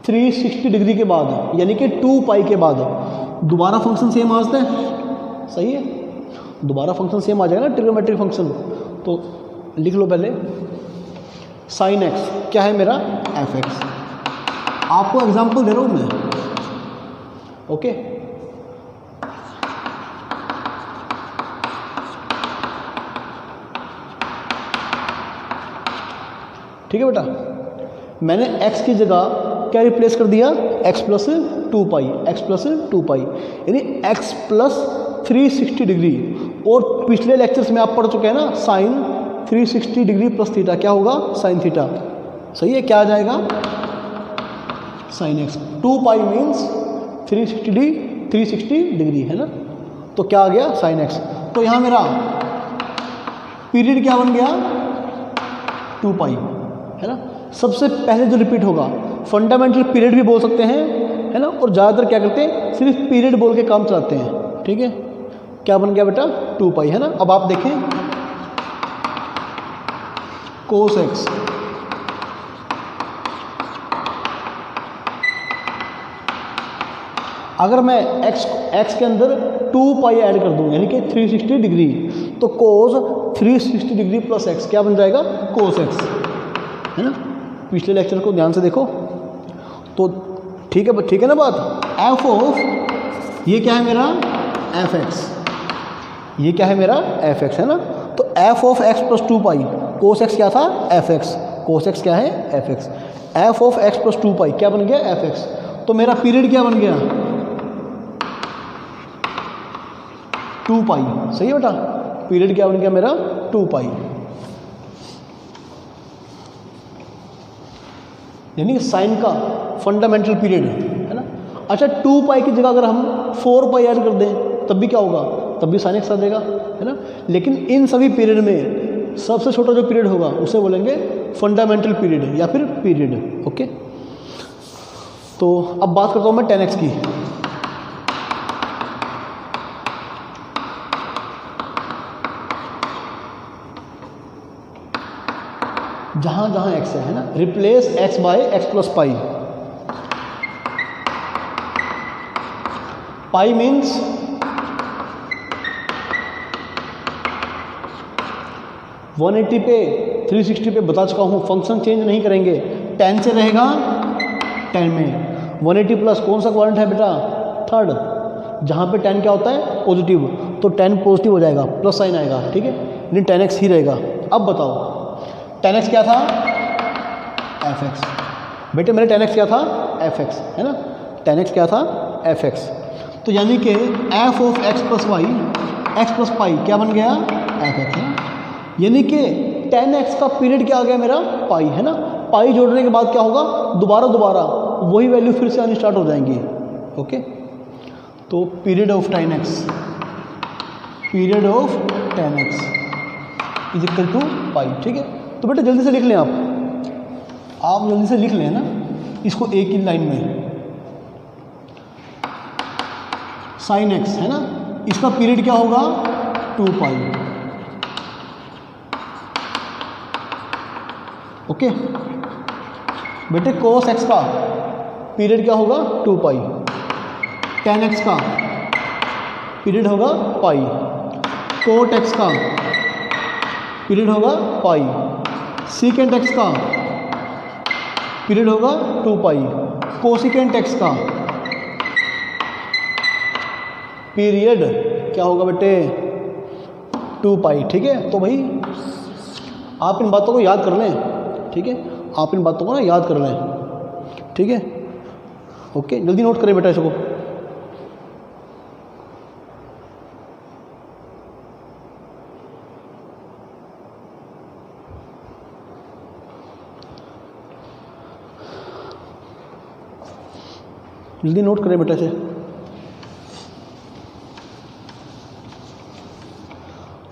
360 डिग्री के बाद, यानी कि 2 पाई के बाद दोबारा फंक्शन सेम आ जाता है, सही है, दोबारा फंक्शन सेम आ जाएगा ना ट्रिग्नोमेट्रिक फंक्शन। तो लिख लो पहले, साइन एक्स क्या है मेरा, एफ एक्स। आपको एग्जाम्पल दे रहा हूँ मैं, ओके। ठीक है बेटा, मैंने x की जगह क्या रिप्लेस कर दिया, x प्लस 2 पाई, x प्लस 2 पाई, यानी x प्लस 360 डिग्री। और पिछले लेक्चर्स में आप पढ़ चुके हैं ना साइन 360 डिग्री प्लस थीटा, क्या होगा साइन थीटा, सही है, क्या आ जाएगा साइन एक्स। 2 पाई मीन्स 360 डिग्री है ना, तो क्या आ गया साइन एक्स। तो यहाँ मेरा पीरियड क्या बन गया 2 पाई है ना। सबसे पहले जो रिपीट होगा फंडामेंटल पीरियड भी बोल सकते हैं है ना, और ज़्यादातर क्या करते हैं सिर्फ पीरियड बोल के काम चलाते हैं, ठीक है। क्या बन गया बेटा 2 पाई है ना। अब आप देखें कोस एक्स, अगर मैं x के अंदर 2 पाई ऐड कर दूं यानी कि 360 डिग्री, तो कोस 360 डिग्री प्लस x क्या बन जाएगा कोस x है ना। पिछले लेक्चर को ध्यान से देखो तो ठीक है ना बात। एफ ऑफ ये क्या है मेरा एफ एक्स, ये क्या है मेरा एफ एक्स है ना। तो f of X plus 2 pi, cos x क्या था एफ एक्स, कोस एक्स क्या है f x, F of X plus 2 पाई क्या बन गया एफ एक्स। तो मेरा पीरियड क्या बन गया 2 पाई, सही है बेटा, पीरियड क्या बन गया मेरा 2 पाई, यानी साइन का फंडामेंटल पीरियड है ना। अच्छा 2 पाई की जगह अगर हम 4 पाई ऐड कर दें तब भी क्या होगा, तब भी साइन एक्स आ जाएगा है ना। लेकिन इन सभी पीरियड में सबसे छोटा जो पीरियड होगा उसे बोलेंगे फंडामेंटल पीरियड या फिर पीरियड, ओके। तो अब बात करता हूँ मैं 10x की। जहाँ जहाँ x है ना, replace x by x plus pi. Pi means one 180 पे 360 पे बता चुका हूँ, फंक्शन चेंज नहीं करेंगे, 10 से रहेगा 10 में। 180 प्लस कौन सा क्वाड्रेंट है बेटा थर्ड, जहाँ पे 10 क्या होता है पॉजिटिव, तो 10 पॉजिटिव हो जाएगा, प्लस साइन आएगा, ठीक है, यानी 10x ही रहेगा। अब बताओ 10x क्या था fx, बेटे मेरे 10x क्या था fx है ना, 10x क्या था fx। तो यानी कि f of x plus y x plus pi क्या बन गया fx है ना। यानी कि 10x का पीरियड क्या आ गया मेरा पाई है ना। पाई जोड़ने के बाद क्या होगा दोबारा वही वैल्यू फिर से आनी स्टार्ट हो जाएंगी, ओके। तो period of 10x, period of 10x is equal to pi, ठीक है। तो बेटा जल्दी से लिख लें, आप जल्दी से लिख लें ना इसको एक ही लाइन में। साइन एक्स है ना, इसका पीरियड क्या होगा 2 पाई, ओके। बेटे कोस एक्स का पीरियड क्या होगा 2 पाई, tan एक्स का पीरियड होगा पाई, कोट एक्स का पीरियड होगा पाई, सीकेंट एक्स का पीरियड होगा 2 पाई, कोसिकेंट एक्स का पीरियड क्या होगा बेटे 2 पाई, ठीक है। तो भाई आप इन बातों को याद कर लें, ठीक है, आप इन बातों को ना याद कर लें, ठीक है, ओके। जल्दी नोट करें बेटा इसको। जल्दी नोट करें बेटा से।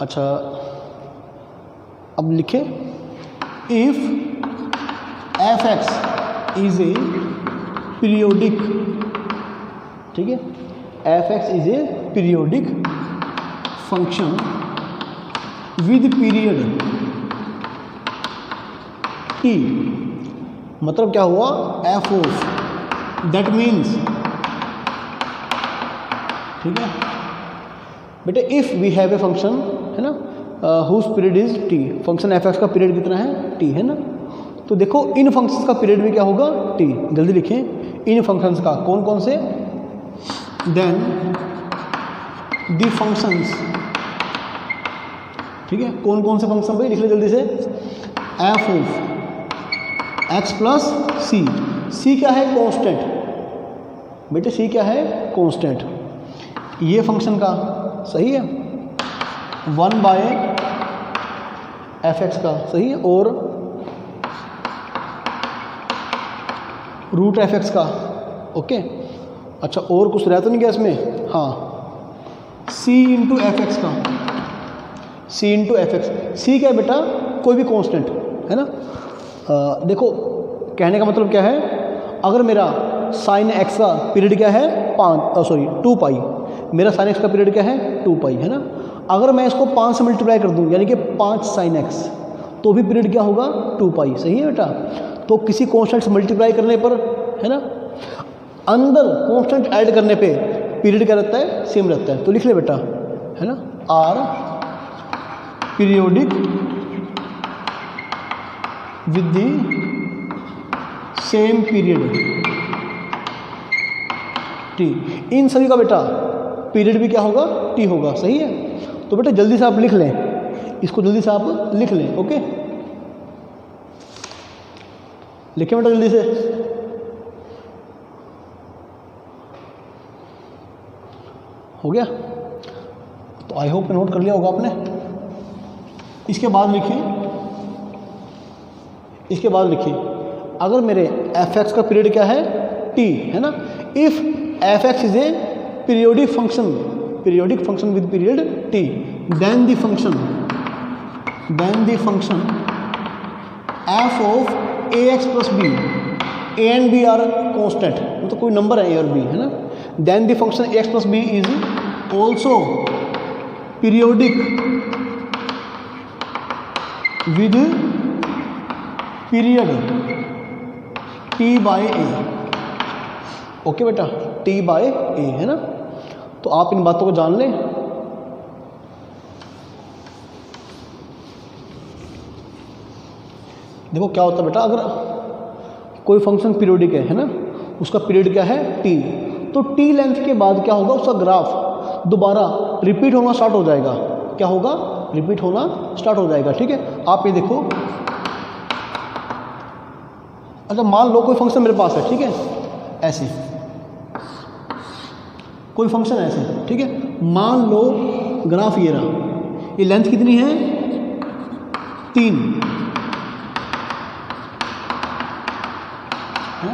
अच्छा अब लिखें if f x is a periodic, ठीक है, f x is a periodic function with period T, मतलब क्या हुआ एफ ऑफ, दैट मीन्स, ठीक है बेटे, if we have a function है ना whose period is t, function F x का पीरियड कितना है टी है ना। तो देखो इन फंक्शंस का पीरियड भी क्या होगा टी, जल्दी लिखें इन फंक्शंस का, कौन कौन से, देन दी फंक्शंस, ठीक है, कौन कौन से फंक्शन भाई लिख ले जल्दी से, एफ ऑफ एक्स प्लस सी, सी क्या है कांस्टेंट, बेटे सी क्या है कांस्टेंट, ये फंक्शन का सही है 1 बाय एफ एक्स का, सही है, और रूट एफ एक्स का, ओके। अच्छा और कुछ रहता नहीं क्या इसमें, हाँ, सी इंटू एफ एक्स का, सी इंटू एफ एक्स। सी क्या है बेटा, कोई भी कांस्टेंट है ना। देखो कहने का मतलब क्या है, अगर मेरा साइन एक्स का पीरियड क्या है 2 पाई, मेरा साइन एक्स का पीरियड क्या है 2 पाई, है ना। अगर मैं इसको 5 से मल्टीप्लाई कर दूं यानी कि 5 साइन एक्स, तो भी पीरियड क्या होगा 2 पाई, सही है बेटा। तो किसी कांस्टेंट से मल्टीप्लाई करने पर, है ना, अंदर कांस्टेंट ऐड करने पे पीरियड क्या रहता है, सेम रहता है। तो लिख ले बेटा, है ना, are periodic with the same period T. इन सभी का बेटा पीरियड भी क्या होगा, टी होगा, सही है। तो बेटा जल्दी से आप लिख लें, इसको जल्दी से आप लिख लें, ओके। लिखें बेटा जल्दी से, हो गया। तो आई होप नोट कर लिया होगा आपने। इसके बाद लिखिए, इसके बाद लिखिए, अगर मेरे एफ एक्स का पीरियड क्या है टी, है ना, if f x is a periodic function with period t, then the function f of a x plus b, a and b are constant, मतलब कोई नंबर है ए और बी, है ना, then the function a x plus b is also periodic with period t by a, okay बेटा, t by a, है ना। तो आप इन बातों को जान लें। देखो क्या होता है बेटा, अगर कोई फंक्शन पीरियोडिक है ना, उसका पीरियड क्या है टी, तो टी लेंथ के बाद क्या होगा, उसका ग्राफ दोबारा रिपीट होना स्टार्ट हो जाएगा। क्या होगा, रिपीट होना स्टार्ट हो जाएगा, ठीक है। आप ये देखो, अच्छा मान लो कोई फंक्शन मेरे पास है, ठीक है, ऐसे कोई फंक्शन ऐसे, ठीक है, मान लो ग्राफ ये रहा, ये लेंथ कितनी है 3, है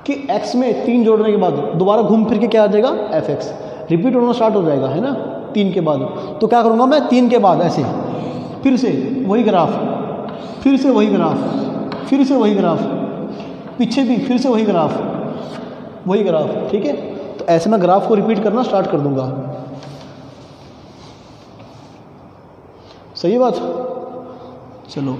कि x में 3 जोड़ने के बाद दोबारा घूम फिर के क्या आ जाएगा, एफ एक्स रिपीट होना स्टार्ट हो जाएगा, है ना, 3 के बाद। तो क्या करूँगा मैं, 3 के बाद ऐसे फिर से वही ग्राफ, फिर से वही ग्राफ, फिर से वही ग्राफ, पीछे भी फिर से वही ग्राफ, वही ग्राफ, ठीक है। तो ऐसे मैं ग्राफ को रिपीट करना स्टार्ट कर दूंगा, सही बात। चलो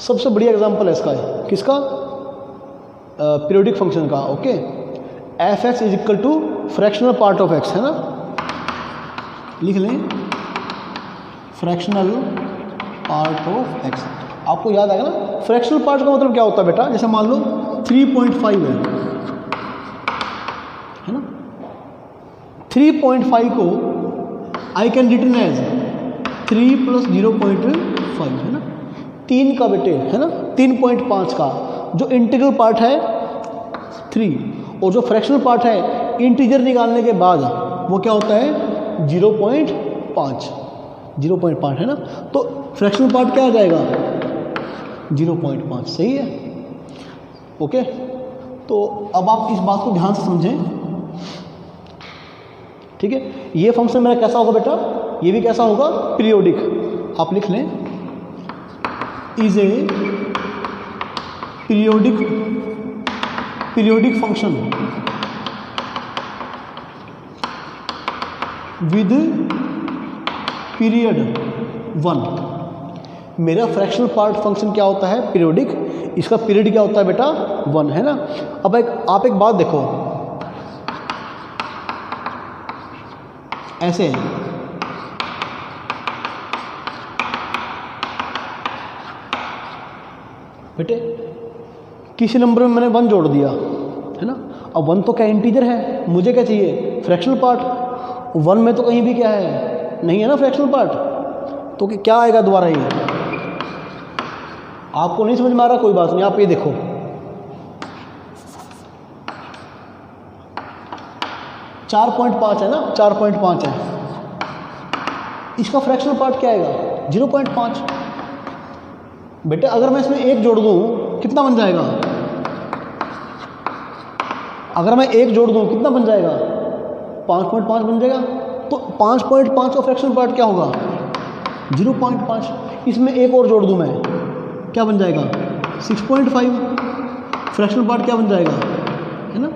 सबसे बढ़िया एग्जांपल है इसका, किसका, पीरियोडिक फंक्शन का, okay. F x is equal to fractional part of x, है ना, लिख लें फ्रैक्शनल पार्ट ऑफ एक्स। आपको याद आएगा ना, फ्रैक्शनल पार्ट का मतलब क्या होता है बेटा, जैसे मान लो 3.5 है ना, 3.5 को आई कैन रिटन एज 3 + 0.5, है ना, 3 का बेटे, है ना, 3.5 का जो इंटीग्रल पार्ट है 3, और जो फ्रैक्शनल पार्ट है इंटीजर निकालने के बाद वो क्या होता है 0.5, है ना। तो फ्रैक्शनल पार्ट क्या आ जाएगा 0.5, सही है, ओके। तो अब आप इस बात को ध्यान से समझें, ठीक है। ये फंक्शन मेरा कैसा होगा बेटा, ये भी कैसा होगा, पीरियोडिक। आप लिख लें is a periodic function with period 1। मेरा फ्रैक्शनल पार्ट फंक्शन क्या होता है, पीरियोडिक, इसका पीरियड क्या होता है बेटा 1, है ना। अब आप एक बात देखो, ऐसे बेटे किसी नंबर में मैंने 1 जोड़ दिया, है ना। अब 1 तो क्या इंटीजर है, मुझे क्या चाहिए फ्रैक्शनल पार्ट। 1 में तो कहीं भी क्या है, नहीं है ना फ्रैक्शनल पार्ट, तो क्या आएगा दोबारा ये, आपको नहीं समझ में आ रहा, कोई बात नहीं, आप ये देखो 4.5 है ना, 4.5 है। इसका फ्रैक्शनल पार्ट क्या आएगा? 0.5। बेटा अगर मैं इसमें 1 जोड़ दूँ कितना बन जाएगा? अगर मैं 1 जोड़ दूँ कितना बन जाएगा? 5.5 बन जाएगा। तो 5.5 का फ्रैक्शनल पार्ट क्या होगा? 0.5। इसमें 1 और जोड़ दूँ मैं, क्या बन जाएगा? 6.5। फ्रैक्शनल पार्ट क्या बन जाएगा? है ना,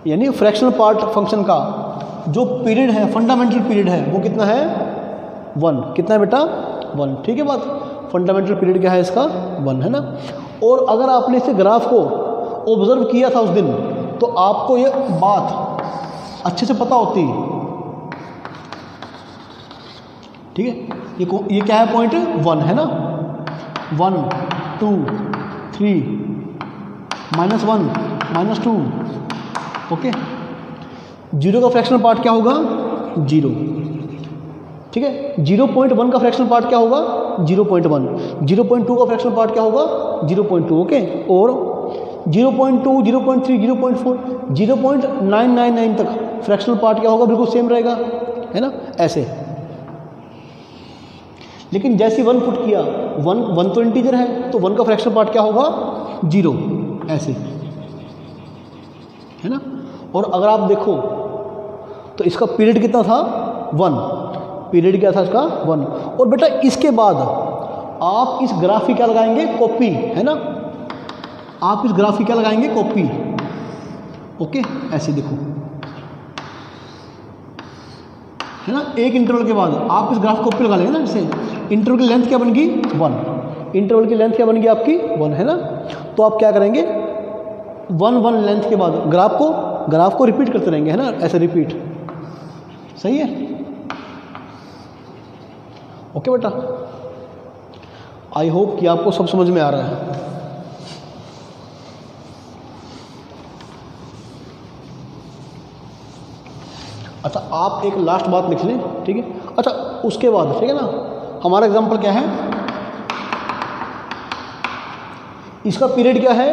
यानी फ्रैक्शनल पार्ट फंक्शन का जो पीरियड है, फंडामेंटल पीरियड है, वो कितना है? 1। कितना है बेटा? 1। ठीक है बात। फंडामेंटल पीरियड क्या है इसका? 1 है ना। और अगर आपने इसे ग्राफ को ऑब्जर्व किया था उस दिन, तो आपको ये बात अच्छे से पता होती। ठीक है, ये क्या है? पॉइंट 1 है ना। 1 2 3 -1 -2। ओके, 0 का फ्रैक्शनल पार्ट क्या होगा? 0। ठीक है, 0.1 का फ्रैक्शनल पार्ट क्या होगा? 0.1। 0.2 का फ्रैक्शनल पार्ट क्या होगा? 0.2। ओके, और 0.2 0.3 0.4 0.999 तक फ्रैक्शनल पार्ट क्या होगा? बिल्कुल सेम रहेगा, है ना, ऐसे। लेकिन जैसे 1 पुट किया, 1 तो इंटीजर है, तो 1 का फ्रैक्शनल पार्ट क्या होगा? 0, ऐसे, है ना। और अगर आप देखो तो इसका पीरियड कितना था? 1। पीरियड क्या था इसका? 1। और बेटा इसके बाद आप इस ग्राफ की क्या लगाएंगे? कॉपी, है ना। आप इस ग्राफ की क्या लगाएंगे? कॉपी। ओके, ऐसे देखो, है ना। एक इंटरवल के बाद आप इस ग्राफ कॉपी लगा लेंगे ना। जैसे इंटरवल की लेंथ क्या बन गई? 1। इंटरवल की लेंथ क्या बन गई आपकी? 1, है ना। तो आप क्या करेंगे? 1 लेंथ के बाद ग्राफ को रिपीट करते रहेंगे, है ना, ऐसे रिपीट। सही है? ओके बेटा, आई होप कि आपको सब समझ में आ रहा है। अच्छा, आप एक लास्ट बात लिख लें, ठीक है। अच्छा, उसके बाद, ठीक है ना, हमारा एग्जांपल क्या है? इसका पीरियड क्या है?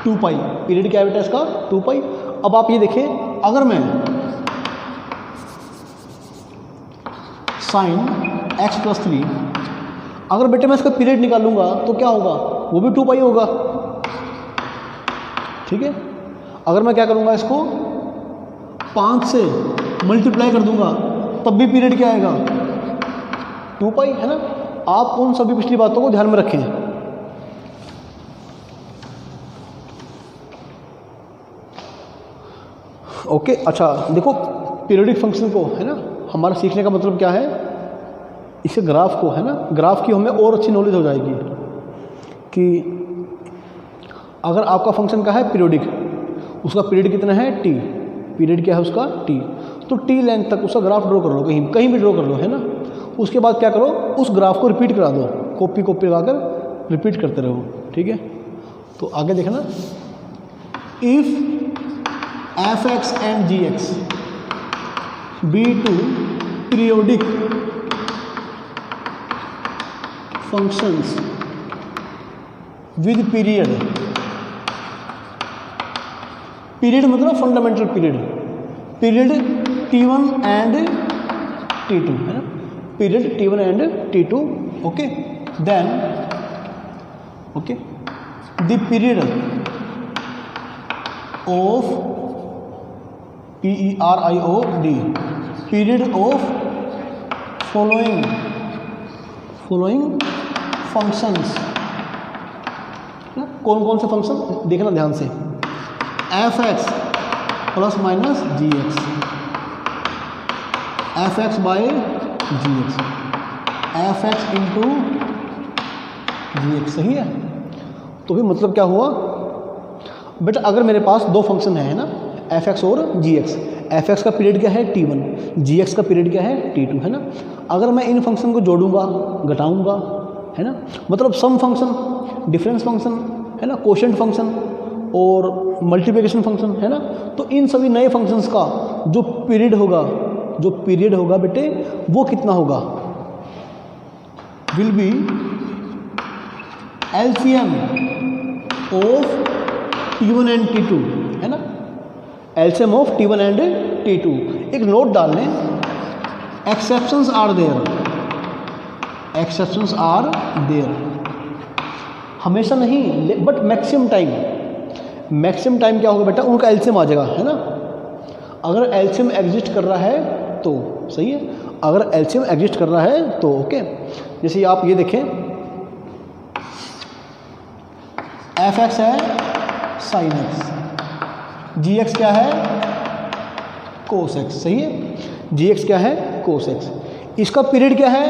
2 पाई। पीरियड क्या है बेटा इसका? 2 पाई। अब आप ये देखें, अगर मैं sin x + 3, अगर बेटे मैं इसका पीरियड निकालूंगा तो क्या होगा? वो भी 2 पाई होगा। ठीक है, अगर मैं क्या करूंगा, इसको 5 से मल्टीप्लाई कर दूंगा, तब भी पीरियड क्या आएगा? 2 पाई, है ना। आप उन सभी पिछली बातों को ध्यान में रखें। ओके, अच्छा देखो, पीरियोडिक फंक्शन को, है ना, हमारा सीखने का मतलब क्या है? इसे ग्राफ को, है ना, ग्राफ की हमें और अच्छी नॉलेज हो जाएगी कि अगर आपका फंक्शन का है पीरियोडिक, उसका पीरियड कितना है? t। पीरियड क्या है उसका? t। तो t लेंथ तक उसका ग्राफ ड्रॉ कर लो, कहीं भी ड्रॉ कर लो, है ना। उसके बाद क्या करो? उस ग्राफ को रिपीट करा दो, कॉपी लगाकर रिपीट करते रहो। ठीक है, तो आगे देखना, if f(x) and g(x) be two periodic functions with period मतलब fundamental period t1 and t2, है ना, period t1 and t2। Okay, then okay, the period of PERIOD, period of following functions. कौन कौन से फंक्शन देखना ध्यान से? f(x) + -gx, f(x) by gx, f(x) into gx। सही है? तो भी मतलब क्या हुआ बेटा? अगर मेरे पास दो फंक्शन है ना, f(x) और gx, f(x) का पीरियड क्या है? t1, gx का पीरियड क्या है? t2, है ना। अगर मैं इन फंक्शन को जोड़ूंगा, घटाऊंगा, है ना, मतलब सम फंक्शन, डिफरेंस फंक्शन, है ना, कोशेंट फंक्शन और मल्टीप्लिकेशन फंक्शन, है ना, तो इन सभी नए फंक्शंस का जो पीरियड होगा बेटे, वो कितना होगा? Will be LCM of t1 and t2, है ना, LCM of T1 and T2। एक नोट डाल लें, exceptions are there, exceptions are there, हमेशा नहीं but maximum time. Maximum time क्या होगा बेटा, उनका एलसीएम आ जाएगा, है ना। अगर एलसीएम एग्जिस्ट कर रहा है तो सही है, अगर एलसीएम एग्जिस्ट कर रहा है तो ओके। जैसे आप ये देखें, एफ एक्स है साइन एक्स, जी एक्स क्या है कोस एक्स, सही है, जी एक्स क्या है कोस एक्स। इसका पीरियड क्या है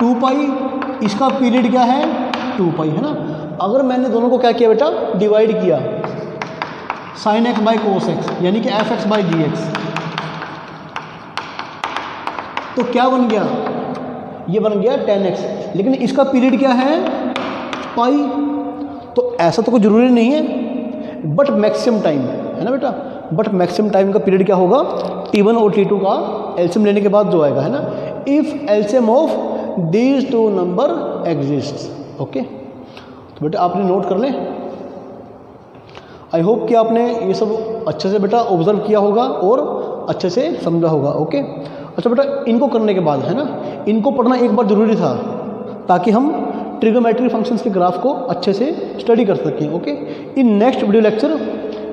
2 पाई, इसका पीरियड क्या है 2 पाई, है ना। अगर मैंने दोनों को क्या किया बेटा, डिवाइड किया, sine x by cos x यानी कि f x by g x, तो क्या बन गया, ये बन गया 10x। लेकिन इसका पीरियड क्या है पाई, तो ऐसा तो कोई ज़रूरी नहीं है, बट मैक्सिमम टाइम, है ना बेटा, बट मैक्सिमम टाइम का पीरियड क्या होगा, T1 और T2 का एलसीएम लेने के बाद जो आएगा, है ना। If LCM of these two number exist, okay. तो बेटा आपने नोट कर लें। आई होप कि आपने ये सब अच्छे से बेटा ऑब्जर्व किया होगा और अच्छे से समझा होगा, ओके। अच्छा बेटा, इनको करने के बाद, है ना, इनको पढ़ना एक बार ज़रूरी था ताकि हम ट्रिग्नोमेट्री फंक्शंस के ग्राफ को अच्छे से स्टडी कर सकें, okay. In next video lecture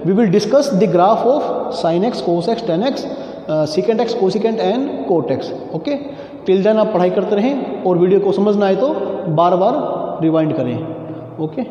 we will discuss the graph of sine x, cos x, tan x, secant x, cosecant and cot x, okay. Till then आप पढ़ाई करते रहें और वीडियो को समझ ना आए तो बार बार रिवाइंड करें, ओके।